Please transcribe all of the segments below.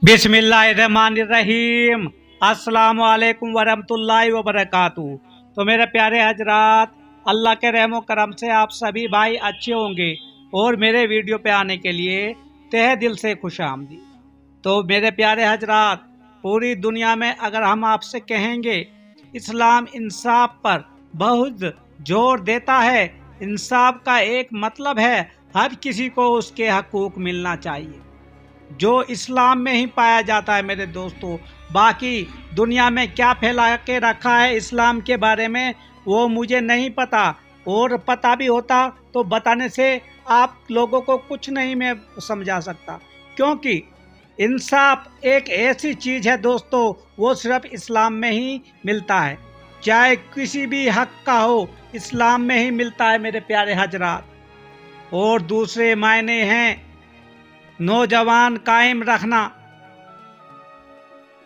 बिस्मिल्लाहिर्रहमानिर्रहीम। अस्सलाम वालेकुम वरहमतुल्लाहि वबरकातुहू। तो मेरे प्यारे हजरात, अल्लाह के रहमो करम से आप सभी भाई अच्छे होंगे और मेरे वीडियो पे आने के लिए तहे दिल से खुश आमदीद। तो मेरे प्यारे हजरात, पूरी दुनिया में अगर हम आपसे कहेंगे इस्लाम इंसाफ पर बहुत जोर देता है। इंसाफ का एक मतलब है हर किसी को उसके हकूक मिलना चाहिए, जो इस्लाम में ही पाया जाता है मेरे दोस्तों। बाकी दुनिया में क्या फैला के रखा है इस्लाम के बारे में वो मुझे नहीं पता, और पता भी होता तो बताने से आप लोगों को कुछ नहीं मैं समझा सकता, क्योंकि इंसाफ एक ऐसी चीज़ है दोस्तों, वो सिर्फ इस्लाम में ही मिलता है। चाहे किसी भी हक का हो, इस्लाम में ही मिलता है मेरे प्यारे हजरात। और दूसरे मायने हैं नौजवान कायम रखना।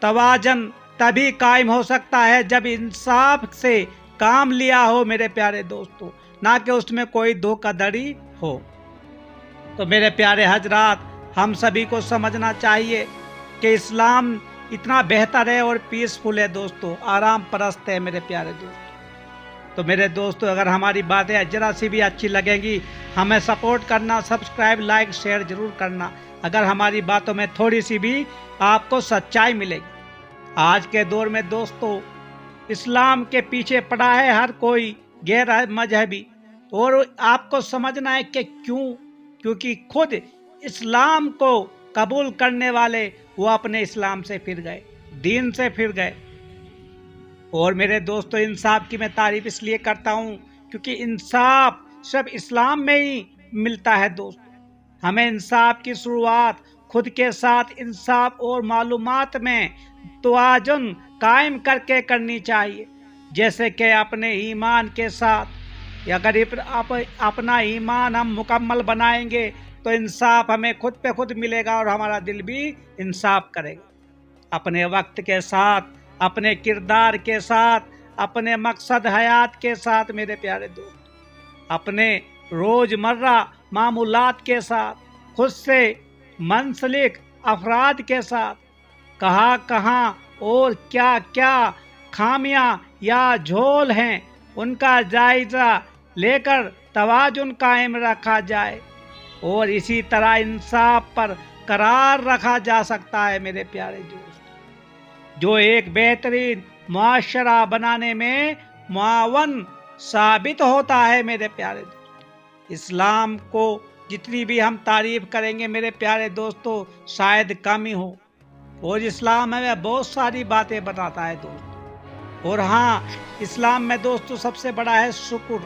तवाजन तभी कायम हो सकता है जब इंसाफ से काम लिया हो मेरे प्यारे दोस्तों, ना कि उसमें कोई धोखाधड़ी हो। तो मेरे प्यारे हजरात, हम सभी को समझना चाहिए कि इस्लाम इतना बेहतर है और पीसफुल है दोस्तों, आराम परस्त है मेरे प्यारे दोस्तों। तो मेरे दोस्तों, अगर हमारी बातें जरा सी भी अच्छी लगेंगी, हमें सपोर्ट करना, सब्सक्राइब लाइक शेयर जरूर करना। अगर हमारी बातों में थोड़ी सी भी आपको सच्चाई मिलेगी। आज के दौर में दोस्तों, इस्लाम के पीछे पड़ा है हर कोई गैर मजहबी, और आपको समझना है कि क्योंकि खुद इस्लाम को कबूल करने वाले वो अपने इस्लाम से फिर गए, दीन से फिर गए। और मेरे दोस्तों, इंसाफ की मैं तारीफ इसलिए करता हूँ क्योंकि इंसाफ सिर्फ इस्लाम में ही मिलता है दोस्तों। हमें इंसाफ की शुरुआत खुद के साथ इंसाफ और मालूमात में तवाज़ुन कायम करके करनी चाहिए। जैसे कि अपने ईमान के साथ, अगर अपना ईमान हम मुकम्मल बनाएंगे तो इंसाफ हमें खुद पे खुद मिलेगा और हमारा दिल भी इंसाफ करेगा। अपने वक्त के साथ, अपने किरदार के साथ, अपने मकसद हयात के साथ मेरे प्यारे दोस्त, अपने रोज़मर्रा मामूलात के साथ, खुद से मनसलिक अफराद के साथ, कहाँ और क्या क्या खामियां या झोल हैं उनका जायज़ा लेकर तवाज़ुन कायम रखा जाए, और इसी तरह इंसाफ पर करार रखा जा सकता है मेरे प्यारे दोस्त, जो एक बेहतरीन मुआशरा बनाने में मुआवन साबित होता है मेरे प्यारे दोस्त। इस्लाम को जितनी भी हम तारीफ करेंगे मेरे प्यारे दोस्तों, शायद कम ही हो। और इस्लाम हमें बहुत सारी बातें बताता है दोस्तों। और हाँ, इस्लाम में दोस्तों सबसे बड़ा है शुक्र।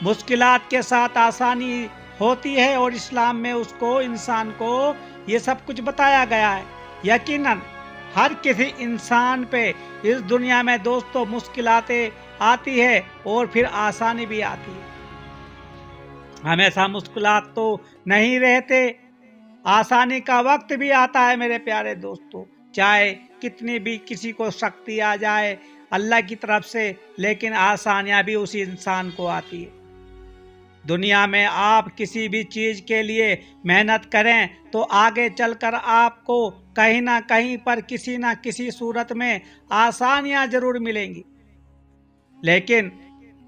मुश्किलात के साथ आसानी होती है, और इस्लाम में उसको, इंसान को ये सब कुछ बताया गया है। यकीनन हर किसी इंसान पे इस दुनिया में दोस्तों मुश्किलातें आती है और फिर आसानी भी आती है। हमेशा मुश्किलात तो नहीं रहते, आसानी का वक्त भी आता है मेरे प्यारे दोस्तों। चाहे कितनी भी किसी को शक्ति आ जाए अल्लाह की तरफ से, लेकिन आसानियां भी उसी इंसान को आती है। दुनिया में आप किसी भी चीज़ के लिए मेहनत करें तो आगे चलकर आपको कहीं ना कहीं पर किसी ना किसी सूरत में आसानियां जरूर मिलेंगी, लेकिन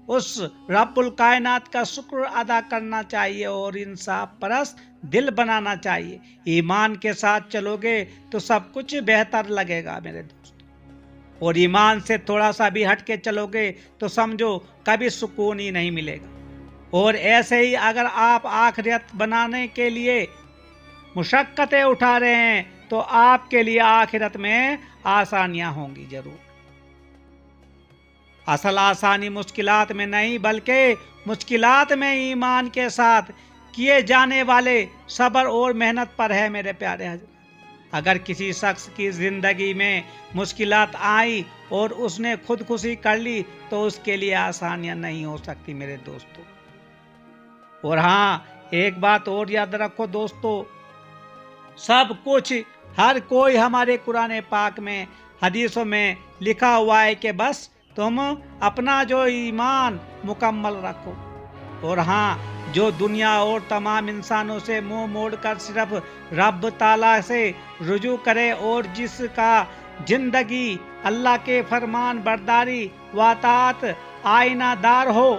उस रब्बुल कायनात का शुक्र अदा करना चाहिए और इंसाफ परस्त दिल बनाना चाहिए। ईमान के साथ चलोगे तो सब कुछ बेहतर लगेगा मेरे दोस्त, और ईमान से थोड़ा सा भी हट के चलोगे तो समझो कभी सुकून ही नहीं मिलेगा। और ऐसे ही अगर आप आखिरत बनाने के लिए मुशक्कतें उठा रहे हैं तो आपके लिए आखिरत में आसानियां होंगी जरूर। असल आसानी मुश्किलात में नहीं, बल्कि मुश्किलात में ईमान के साथ किए जाने वाले सब्र और मेहनत पर है मेरे प्यारे हज़रात। अगर किसी शख्स की ज़िंदगी में मुश्किलात आई और उसने खुदकुशी कर ली तो उसके लिए आसानियां नहीं हो सकती मेरे दोस्तों। और हाँ, एक बात और याद रखो दोस्तों, सब कुछ हर कोई हमारे कुरान पाक में, हदीसों में लिखा हुआ है कि बस तुम अपना जो ईमान मुकम्मल रखो। और हाँ, جو دنیا اور تمام انسانوں سے منہ موڑ کر صرف رب تعالیٰ سے رجوع کرے اور جس کا زندگی اللہ کے فرمان برداری و اطاعت آئینہ دار ہو،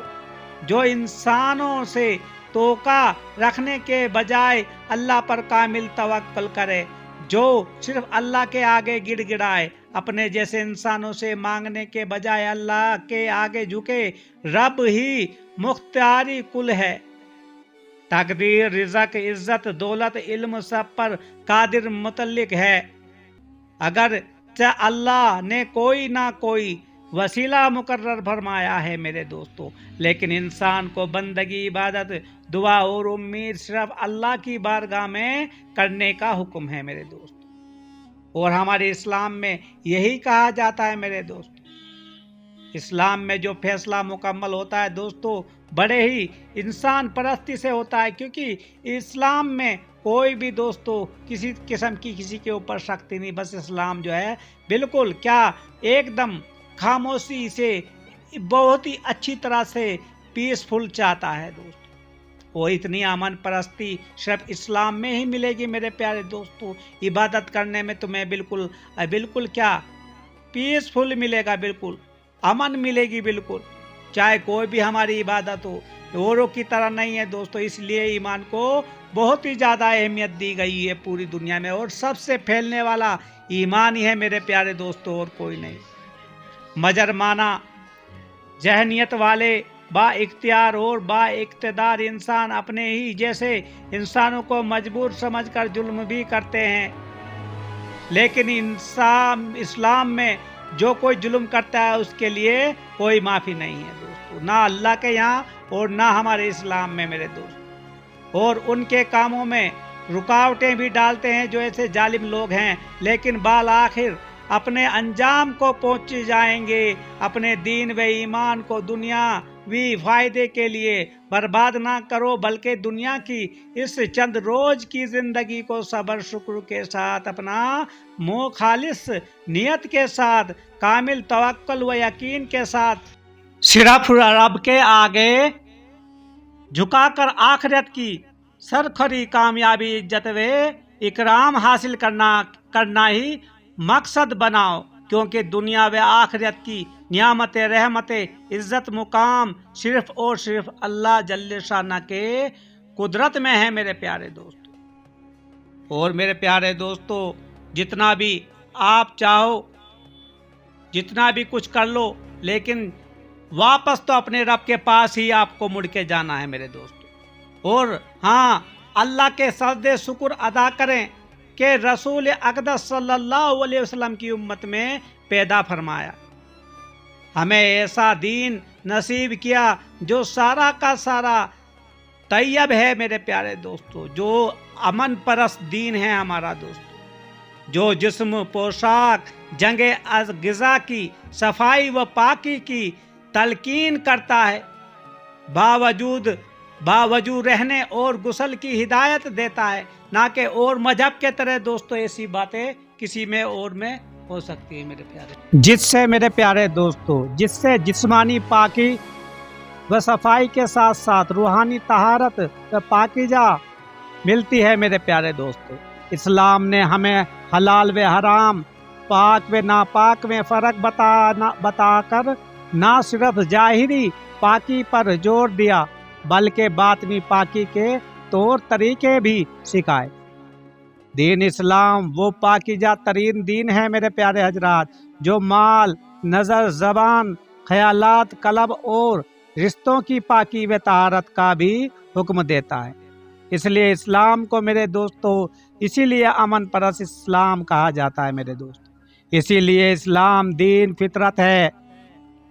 جو انسانوں سے توقع رکھنے کے بجائے اللہ پر کامل توکل کرے، جو صرف اللہ کے آگے گڑ گڑائے، اپنے جیسے انسانوں سے مانگنے کے بجائے اللہ کے آگے جھکے۔ رب ہی مختاری کل ہے، تقدیر، رزق، عزت، دولت، علم سب پر قادر متعلق ہے۔ اگر اللہ نے کوئی نہ کوئی وسیلہ مقرر فرمایا ہے میرے دوستو، لیکن انسان کو بندگی، عبادت، دعا اور امید صرف اللہ کی بارگاہ میں کرنے کا حکم ہے میرے دوستو۔ اور ہمارے اسلام میں یہی کہا جاتا ہے میرے دوستو۔ اسلام میں جو فیصلہ مکمل ہوتا ہے دوستو، بڑے ہی انسان پرستی سے ہوتا ہے، کیونکہ اسلام میں کوئی بھی دوستو کسی قسم کی کسی کے اوپر سختی نہیں، بس اسلام جو ہے بالکل کیا ایک دم خاموشی سے بہت ہی اچھی طرح سے پیسفل چاہتا ہے دوستو۔ وہ اتنی امن پرستی صرف اسلام میں ہی ملے گی میرے پیارے دوستو۔ عبادت کرنے میں تمہیں بالکل کیا پیسفل ملے گا، بالکل امن ملے گی، بالکل چاہے کوئی بھی ہماری عبادت ہو، اوروں کی طرح نہیں ہے دوستو۔ اس لیے ایمان کو بہت ہی زیادہ اہمیت دی گئی ہے پوری دنیا میں، اور سب سے پھیلنے والا ایمان ہی ہے میرے پیارے دوستو، اور کوئی نہیں۔ مجرمانہ ذہنیت والے با اختیار اور با اقتدار انسان اپنے ہی جیسے انسانوں کو مجبور سمجھ کر ظلم بھی کرتے ہیں، لیکن اسلام میں جو کوئی ظلم کرتا ہے اس کے لیے کوئی معافی نہیں ہے دوستو، نہ اللہ کے یہاں اور نہ ہمارے اسلام میں میرے دوست۔ اور ان کے کاموں میں رکاوٹیں بھی ڈالتے ہیں جو ایسے ظالم لوگ ہیں، لیکن بالآخر اپنے انجام کو پہنچ جائیں گے۔ اپنے دین و ایمان کو دنیاوی فائدے کے لیے برباد نہ کرو، بلکہ دنیا کی اس چند روز کی زندگی کو صبر شکر کے ساتھ اپنا منہ خالص نیت کے ساتھ، کامل توکل و یقین کے ساتھ صرف رب کے آگے جھکا کر آخرت کی سرخری کامیابی، عزت و اکرام حاصل کرنا ہی مقصد بناؤ، کیونکہ دنیا و آخرت کی نعمت، رحمت، عزت، مقام صرف اور صرف اللہ جل شانہ کے قدرت میں ہے میرے پیارے دوستو۔ اور میرے پیارے دوستو، جتنا بھی آپ چاہو، جتنا بھی کچھ کر لو، لیکن واپس تو اپنے رب کے پاس ہی آپ کو مڑ کے جانا ہے میرے دوستو۔ اور ہاں، اللہ کے سجدے شکر ادا کریں کہ رسول اقدس صلی اللہ علیہ وسلم کی امت میں پیدا فرمایا، ہمیں ایسا دین نصیب کیا جو سارا کا سارا طیب ہے میرے پیارے دوستو، جو امن پرست دین ہے ہمارا دوستو، جو جسم، پوشاک، جنگ از غذا کی صفائی و پاکی کی تلقین کرتا ہے، باوجود رہنے اور غسل کی ہدایت دیتا ہے، نہ کہ اور مذہب کے طرح دوستو ایسی باتیں کسی میں اور میں ہو سکتی ہے میرے پیارے، جس سے میرے پیارے دوستو، جس سے جسمانی پاکی و صفائی کے ساتھ ساتھ روحانی طہارت و پاکیزہ ملتی ہے میرے پیارے دوستو۔ اسلام نے ہمیں حلال و حرام، پاک و ناپاک میں فرق بتا کر نہ صرف ظاہری پاکی پر زور دیا بلکہ باطنی پاکی کے طور طریقے بھی سکھائے۔ دین اسلام وہ پاکیزہ ترین دین ہے میرے پیارے حضرات، جو مال، نظر، زبان، خیالات، قلب اور رشتوں کی پاکی و طہارت کا بھی حکم دیتا ہے۔ اس لیے اسلام کو میرے دوستو، اسی لیے امن پرست اسلام کہا جاتا ہے میرے دوستو۔ اسی لیے اسلام دین فطرت ہے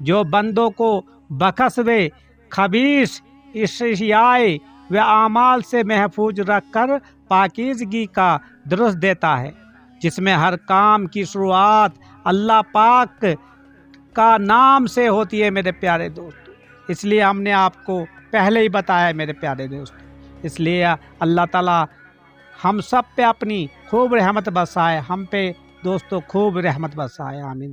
جو بندوں کو بخس و خبیث اشیاء و اعمال سے محفوظ رکھ کر پاکیزگی کا درس دیتا ہے، جس میں ہر کام کی شروعات اللہ پاک کا نام سے ہوتی ہے میرے پیارے دوستو۔ اس لیے ہم نے آپ کو پہلے ہی بتایا ہے میرے پیارے دوستو۔ اس لیے اللہ تعالیٰ ہم سب پہ اپنی خوب رحمت برسائے، ہم پہ دوستو خوب رحمت برسائے، آمین۔